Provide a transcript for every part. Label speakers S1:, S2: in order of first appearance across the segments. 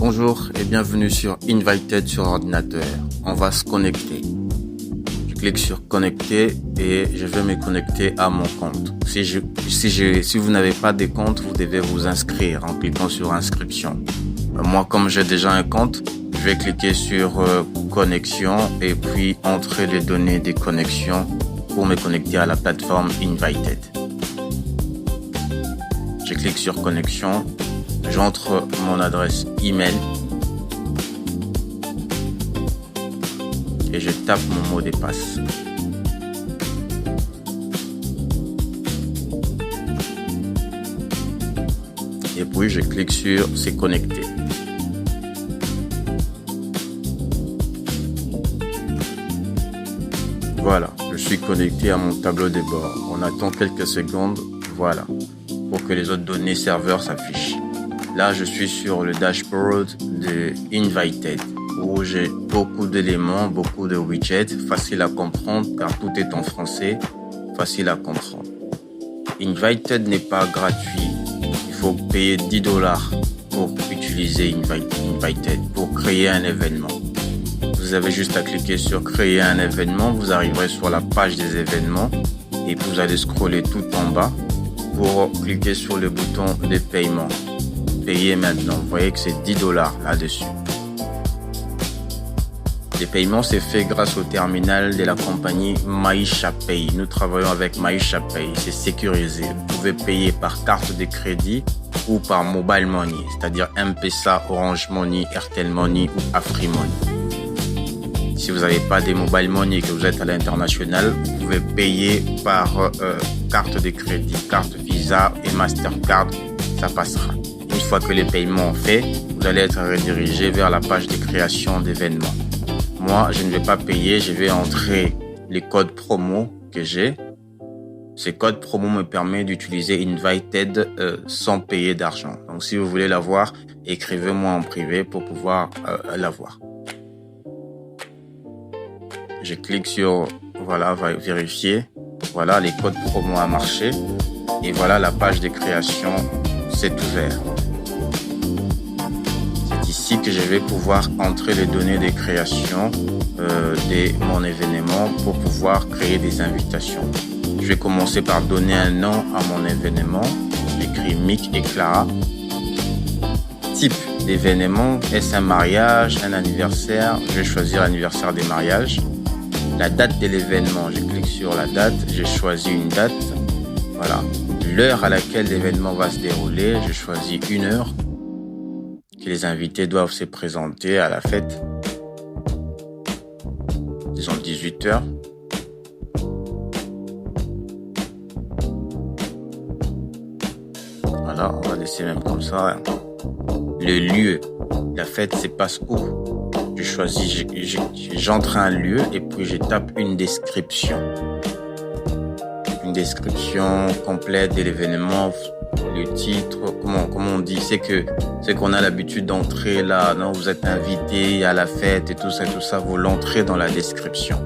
S1: Bonjour et bienvenue sur Invited sur ordinateur. On va se connecter. Je clique sur connecter et je vais me connecter à mon compte. Si vous n'avez pas de compte, vous devez vous inscrire en cliquant sur inscription. Moi, comme j'ai déjà un compte, je vais cliquer sur connexion et puis entrer les données des connexions pour me connecter à la plateforme Invited. Je clique sur connexion, j'entre mon adresse email et je tape mon mot de passe. Et puis je clique sur c'est connecté. Voilà, je suis connecté à mon tableau de bord. On attend quelques secondes, voilà, pour que les autres données serveurs s'affichent. Là, je suis sur le dashboard de Invited, où j'ai beaucoup d'éléments, beaucoup de widgets, facile à comprendre car tout est en français, facile à comprendre. Invited n'est pas gratuit. Il faut payer $10 pour utiliser Invited, pour créer un événement. Vous avez juste à cliquer sur créer un événement, vous arriverez sur la page des événements et puis vous allez scroller tout en bas pour cliquer sur le bouton de paiement. Payer maintenant, vous voyez que c'est $10 là-dessus. Les paiements, c'est fait grâce au terminal de la compagnie MaishaPay. Nous travaillons avec MaishaPay, c'est sécurisé. Vous pouvez payer par carte de crédit ou par mobile money, c'est-à-dire M-Pesa, Orange Money, Airtel Money ou AfriMoney. Si vous n'avez pas de mobile money et que vous êtes à l'international, vous pouvez payer par carte de crédit, carte Visa et Mastercard, ça passera. Une fois que les paiements sont faits, vous allez être redirigé vers la page de création d'événements. Moi, je ne vais pas payer, je vais entrer les codes promo que j'ai. Ces codes promo me permettent d'utiliser Invited sans payer d'argent. Donc, si vous voulez l'avoir, écrivez-moi en privé pour pouvoir l'avoir. Je clique sur, voilà, vérifier. Voilà, les codes promo a marché. Et voilà, la page de création s'est ouverte. C'est ici que je vais pouvoir entrer les données de création de mon événement pour pouvoir créer des invitations. Je vais commencer par donner un nom à mon événement. J'écris Mick et Clara. Type d'événement, est-ce un mariage, un anniversaire? Je vais choisir l'anniversaire des mariages. La date de l'événement, je clique sur la date, j'ai choisi une date, voilà. L'heure à laquelle l'événement va se dérouler, je choisis une heure que les invités doivent se présenter à la fête. Disons 18h. Voilà, on va laisser même comme ça. Le lieu, la fête se passe où? Je choisis, j'entre un lieu et puis je tape une description. Une description complète de l'événement, le titre, comment on dit, c'est qu'on a l'habitude d'entrer là, non, vous êtes invité à la fête et tout ça, vous l'entrez dans la description.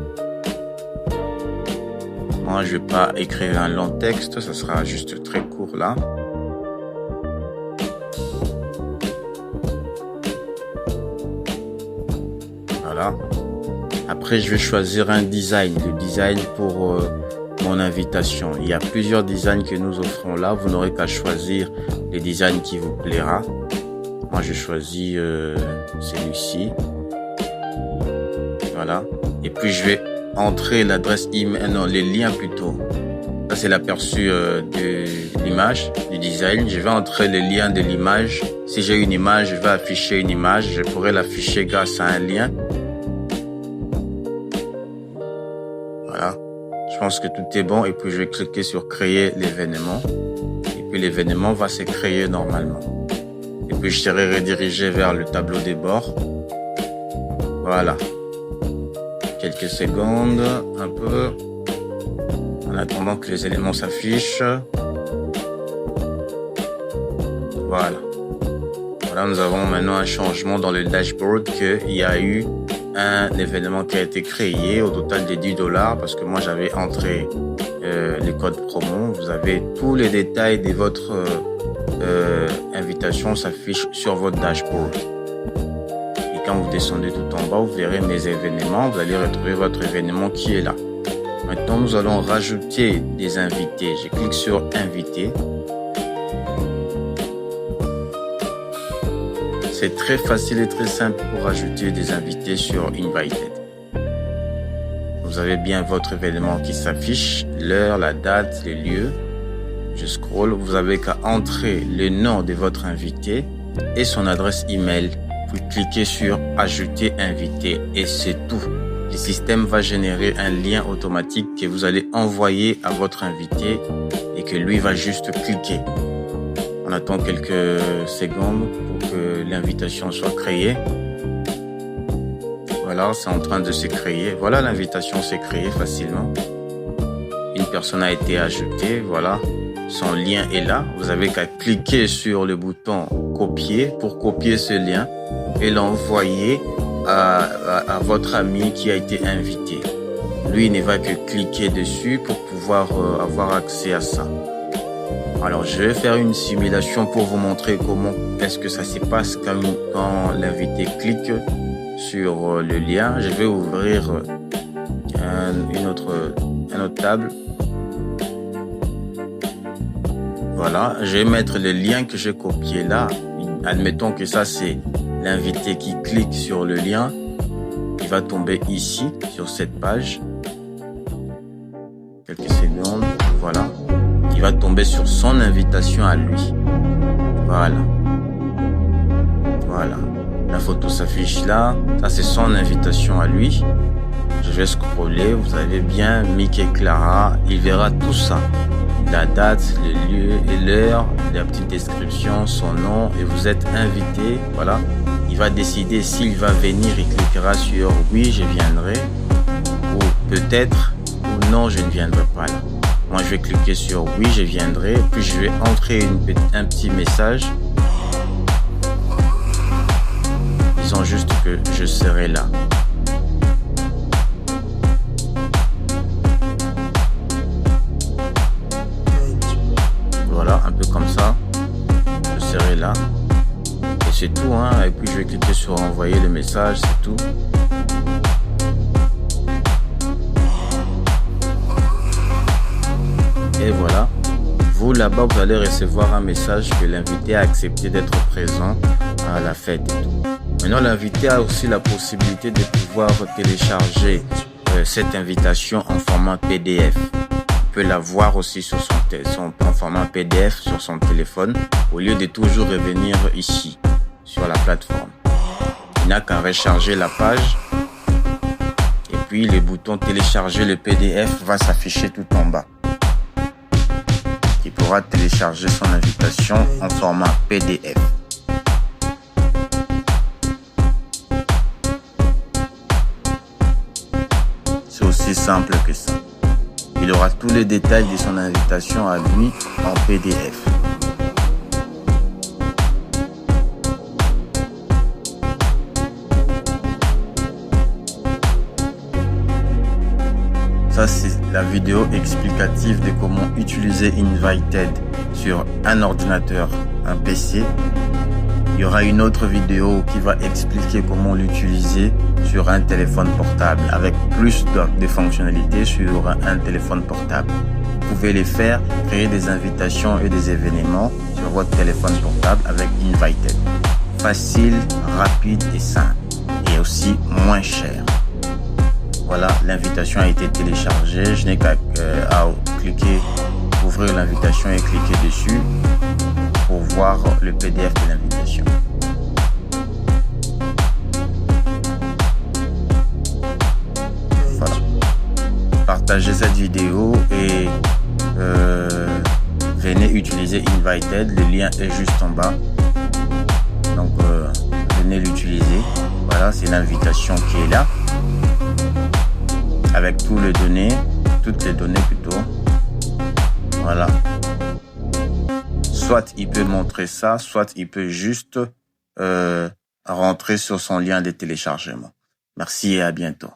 S1: Moi, je vais pas écrire un long texte, ça sera juste très court là. Voilà. Après, je vais choisir un design, le design pour mon invitation. Il y a plusieurs designs que nous offrons là. Vous n'aurez qu'à choisir les designs qui vous plaira. Moi, je choisis celui-ci. Voilà. Et puis, je vais entrer l'adresse email, non, les liens plutôt. Ça, c'est l'aperçu de l'image, du design. Je vais entrer les liens de l'image. Si j'ai une image, je vais afficher une image. Je pourrais l'afficher grâce à un lien. Voilà. Je pense que tout est bon et puis je vais cliquer sur créer l'événement. Et puis l'événement va se créer normalement. Et puis je serai redirigé vers le tableau des bords. Voilà. Quelques secondes, un peu. En attendant que les éléments s'affichent. Voilà. Voilà, nous avons maintenant un changement dans le dashboard qu'il y a eu un événement qui a été créé au total de $10 parce que moi j'avais entré les codes promo. Vous avez tous les détails de votre invitation s'affichent sur votre dashboard. quand vous descendez tout en bas, vous verrez mes événements. Vous allez retrouver votre événement qui est là. Maintenant, nous allons rajouter des invités. Je clique sur Inviter. C'est très facile et très simple pour ajouter des invités sur Invited. Vous avez bien votre événement qui s'affiche, l'heure, la date, les lieux. Je scrolle, vous avez qu'à entrer le nom de votre invité et son adresse email. Vous cliquez sur Ajouter invité et c'est tout. Le système va générer un lien automatique que vous allez envoyer à votre invité et que lui va juste cliquer. On attend quelques secondes pour que l'invitation soit créée. Voilà, c'est en train de se créer. Voilà, l'invitation s'est créée facilement. Une personne a été ajoutée. Voilà, son lien est là. Vous avez qu'à cliquer sur le bouton copier pour copier ce lien et l'envoyer à votre ami qui a été invité. Lui, il ne va que cliquer dessus pour pouvoir avoir accès à ça. Alors, je vais faire une simulation pour vous montrer comment est-ce que ça se passe quand l'invité clique sur le lien. Je vais ouvrir une autre table. Voilà, je vais mettre le lien que j'ai copié là. Admettons que ça, c'est l'invité qui clique sur le lien. Il va tomber ici, sur cette page. Quelques secondes, voilà. Il va tomber sur son invitation à lui. Voilà. Voilà. La photo s'affiche là. Ça, c'est son invitation à lui. Je vais scroller. Vous avez bien Mickey Clara. Il verra tout ça. La date, le lieu et l'heure, la petite description, son nom. Et vous êtes invité. Voilà. Il va décider s'il va venir. Il cliquera sur oui, je viendrai. Ou peut-être. Ou non, je ne viendrai pas là. Moi, je vais cliquer sur oui, je viendrai. Puis, je vais entrer un petit message. Disons juste que je serai là. Voilà, un peu comme ça. Je serai là. Et c'est tout, hein. Et puis, je vais cliquer sur envoyer le message, c'est tout. Et voilà, vous là-bas, vous allez recevoir un message que l'invité a accepté d'être présent à la fête et tout. Maintenant, l'invité a aussi la possibilité de pouvoir télécharger cette invitation en format PDF. Il peut la voir aussi sur en format PDF sur son téléphone au lieu de toujours revenir ici sur la plateforme. Il n'a qu'à recharger la page et puis le bouton télécharger le PDF va s'afficher tout en bas. Il pourra télécharger son invitation en format PDF. C'est aussi simple que ça. Il aura tous les détails de son invitation à lui en PDF. Ça, c'est la vidéo explicative de comment utiliser Invited sur un ordinateur, un PC. Il y aura une autre vidéo qui va expliquer comment l'utiliser sur un téléphone portable avec plus de fonctionnalités sur un téléphone portable. Vous pouvez les faire, créer des invitations et des événements sur votre téléphone portable avec Invited. Facile, rapide et simple. Et aussi moins cher. Voilà, l'invitation a été téléchargée. Je n'ai qu'à cliquer, ouvrir l'invitation et cliquer dessus pour voir le PDF de l'invitation. Voilà. Partagez cette vidéo et venez utiliser Invited. Le lien est juste en bas. Donc, venez l'utiliser. Voilà, c'est l'invitation qui est là. Avec toutes les données plutôt. Voilà. Soit il peut montrer ça, soit il peut juste rentrer sur son lien de téléchargement. Merci et à bientôt.